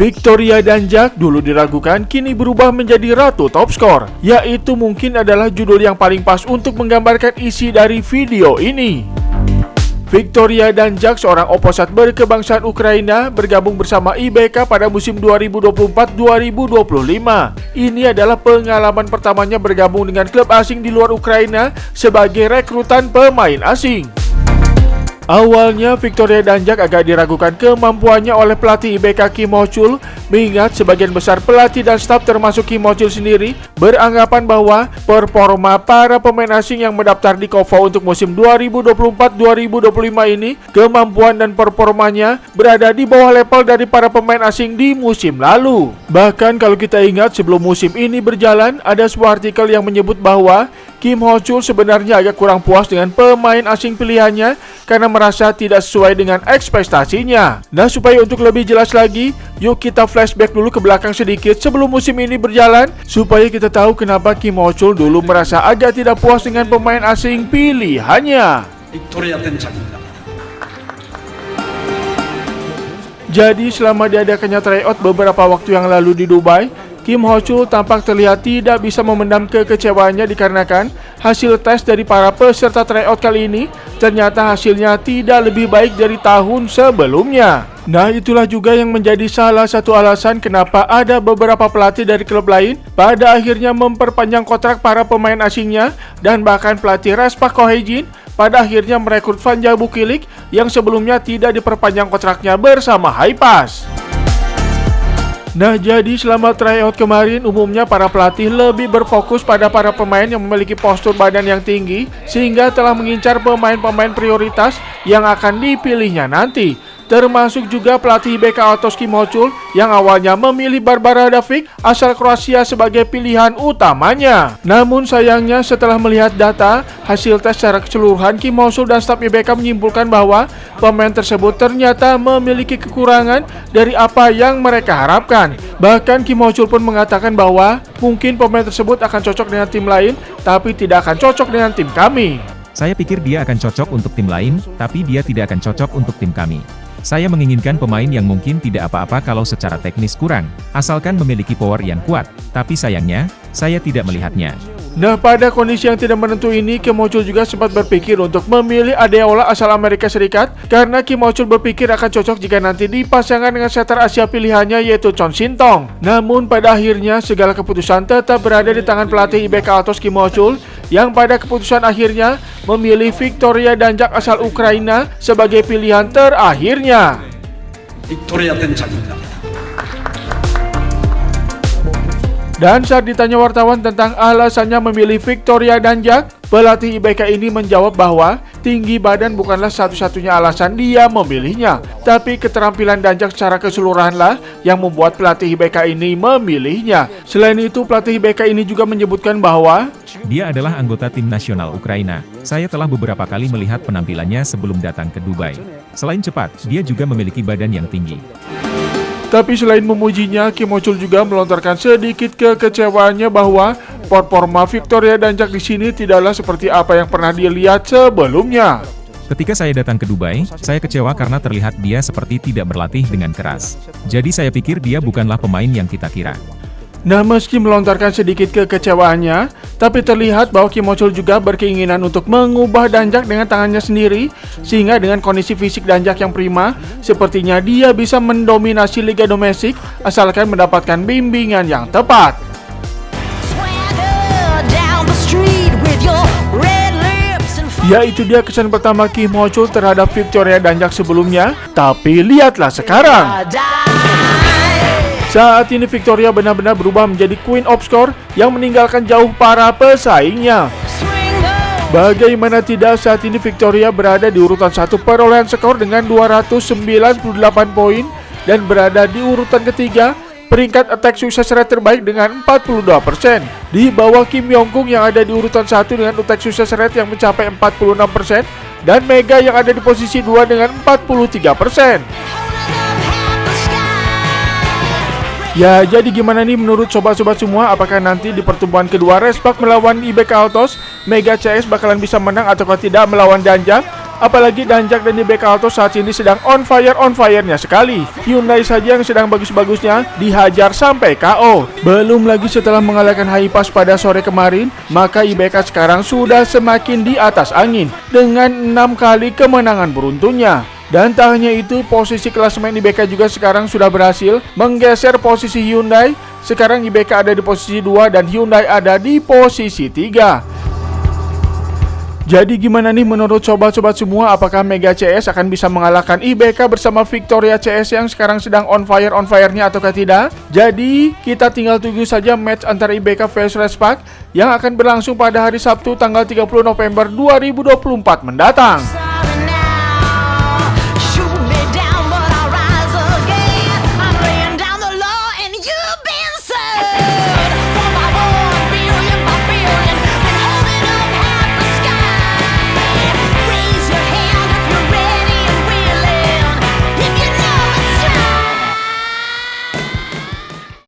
Victoria Danjak dulu diragukan kini berubah menjadi ratu top skor. Yaitu mungkin adalah judul yang paling pas untuk menggambarkan isi dari video ini. Victoria Danjak, seorang oposat berkebangsaan Ukraina, bergabung bersama IBK pada musim 2024-2025. Ini adalah pengalaman pertamanya bergabung dengan klub asing di luar Ukraina sebagai rekrutan pemain asing. Awalnya Victoria Danjak agak diragukan kemampuannya oleh pelatih IBK Kim Ho-chul, mengingat sebagian besar pelatih dan staf termasuk Kim Ho-chul sendiri beranggapan bahwa performa para pemain asing yang mendaftar di KOFA untuk musim 2024-2025 ini, kemampuan dan performanya berada di bawah level dari para pemain asing di musim lalu. Bahkan kalau kita ingat sebelum musim ini berjalan, ada sebuah artikel yang menyebut bahwa Kim Ho-chul sebenarnya agak kurang puas dengan pemain asing pilihannya karena merasa tidak sesuai dengan ekspektasinya. Nah, supaya untuk lebih jelas lagi, yuk kita flashback dulu ke belakang sedikit sebelum musim ini berjalan, supaya kita tahu kenapa Kim Ho-chul dulu merasa agak tidak puas dengan pemain asing pilihannya. Jadi selama diadakannya tryout beberapa waktu yang lalu di Dubai, Kim Ho-chul tampak terlihat tidak bisa memendam kekecewaannya dikarenakan hasil tes dari para peserta tryout kali ini ternyata hasilnya tidak lebih baik dari tahun sebelumnya. Nah, itulah juga yang menjadi salah satu alasan kenapa ada beberapa pelatih dari klub lain pada akhirnya memperpanjang kontrak para pemain asingnya, dan bahkan pelatih Respak Kohejin pada akhirnya merekrut Vanja Bukilik yang sebelumnya tidak diperpanjang kontraknya bersama Haipas. Nah, jadi selama tryout kemarin umumnya para pelatih lebih berfokus pada para pemain yang memiliki postur badan yang tinggi sehingga telah mengincar pemain-pemain prioritas yang akan dipilihnya nanti. Termasuk juga pelatih IBK Autos Kim Ho-chul yang awalnya memilih Barbara Davic asal Kroasia sebagai pilihan utamanya. Namun sayangnya setelah melihat data hasil tes secara keseluruhan, Kim Ho-chul dan staf IBK menyimpulkan bahwa pemain tersebut ternyata memiliki kekurangan dari apa yang mereka harapkan. Bahkan Kim Ho-chul pun mengatakan bahwa mungkin pemain tersebut akan cocok dengan tim lain, tapi tidak akan cocok dengan tim kami. Saya pikir dia akan cocok untuk tim lain, tapi dia tidak akan cocok untuk tim kami. Saya menginginkan pemain yang mungkin tidak apa-apa kalau secara teknis kurang, asalkan memiliki power yang kuat, tapi sayangnya, saya tidak melihatnya. Nah, pada kondisi yang tidak menentu ini, Kim Ho-chul juga sempat berpikir untuk memilih Adeola asal Amerika Serikat karena Kim Ho-chul berpikir akan cocok jika nanti dipasangkan dengan setter Asia pilihannya yaitu Chon Shin-tong. Namun pada akhirnya segala keputusan tetap berada di tangan pelatih IBK Autos Kim Ho-chul yang pada keputusan akhirnya memilih Victoria Danjak asal Ukraina sebagai pilihan terakhirnya. Victoria Danjak입니다. Dan saat ditanya wartawan tentang alasannya memilih Victoria Danjak, pelatih IBK ini menjawab bahwa tinggi badan bukanlah satu-satunya alasan dia memilihnya, tapi keterampilan Danjak secara keseluruhanlah yang membuat pelatih IBK ini memilihnya. Selain itu, pelatih IBK ini juga menyebutkan bahwa dia adalah anggota tim nasional Ukraina. Saya telah beberapa kali melihat penampilannya sebelum datang ke Dubai. Selain cepat, dia juga memiliki badan yang tinggi. Tapi selain memujinya, Kim Ho-chul juga melontarkan sedikit kekecewaannya bahwa performa Victoria Danjak di sini tidaklah seperti apa yang pernah dilihat sebelumnya. Ketika saya datang ke Dubai, saya kecewa karena terlihat dia seperti tidak berlatih dengan keras. Jadi saya pikir dia bukanlah pemain yang kita kira. Nah, meski melontarkan sedikit kekecewaannya, tapi terlihat bahwa Kim Ho-chul juga berkeinginan untuk mengubah Danjak dengan tangannya sendiri, sehingga dengan kondisi fisik Danjak yang prima, sepertinya dia bisa mendominasi liga domestik asalkan mendapatkan bimbingan yang tepat. Ya, itu dia kesan pertama Kim Ho-chul terhadap Victoria Danjak sebelumnya, tapi lihatlah sekarang. Saat ini Victoria benar-benar berubah menjadi Queen of Score yang meninggalkan jauh para pesaingnya. Bagaimana tidak, saat ini Victoria berada di urutan 1 perolehan skor dengan 298 poin dan berada di urutan ketiga peringkat attack success rate terbaik dengan 42%. Di bawah Kim Yong-gung yang ada di urutan 1 dengan attack success rate yang mencapai 46% dan Mega yang ada di posisi 2 dengan 43%. Ya, jadi gimana nih menurut sobat-sobat semua? Apakah nanti di pertemuan kedua Respak melawan IBK Autos, Mega CS bakalan bisa menang ataukah tidak melawan Danjak? Apalagi Danjak dan IBK Auto saat ini sedang on fire-nya sekali. Hyundai saja yang sedang bagus-bagusnya dihajar sampai KO. Belum lagi setelah mengalahkan Haipas pada sore kemarin, maka IBK sekarang sudah semakin di atas angin dengan 6 kali kemenangan beruntunnya. Dan tak hanya itu, posisi klasemen IBK juga sekarang sudah berhasil menggeser posisi Hyundai. Sekarang IBK ada di posisi 2 dan Hyundai ada di posisi 3. Jadi gimana nih menurut sobat-sobat semua, apakah Mega CS akan bisa mengalahkan IBK bersama Victoria CS yang sekarang sedang on fire-nya ataukah tidak? Jadi kita tinggal tunggu saja match antara IBK vs Respac yang akan berlangsung pada hari Sabtu tanggal 30 November 2024 mendatang.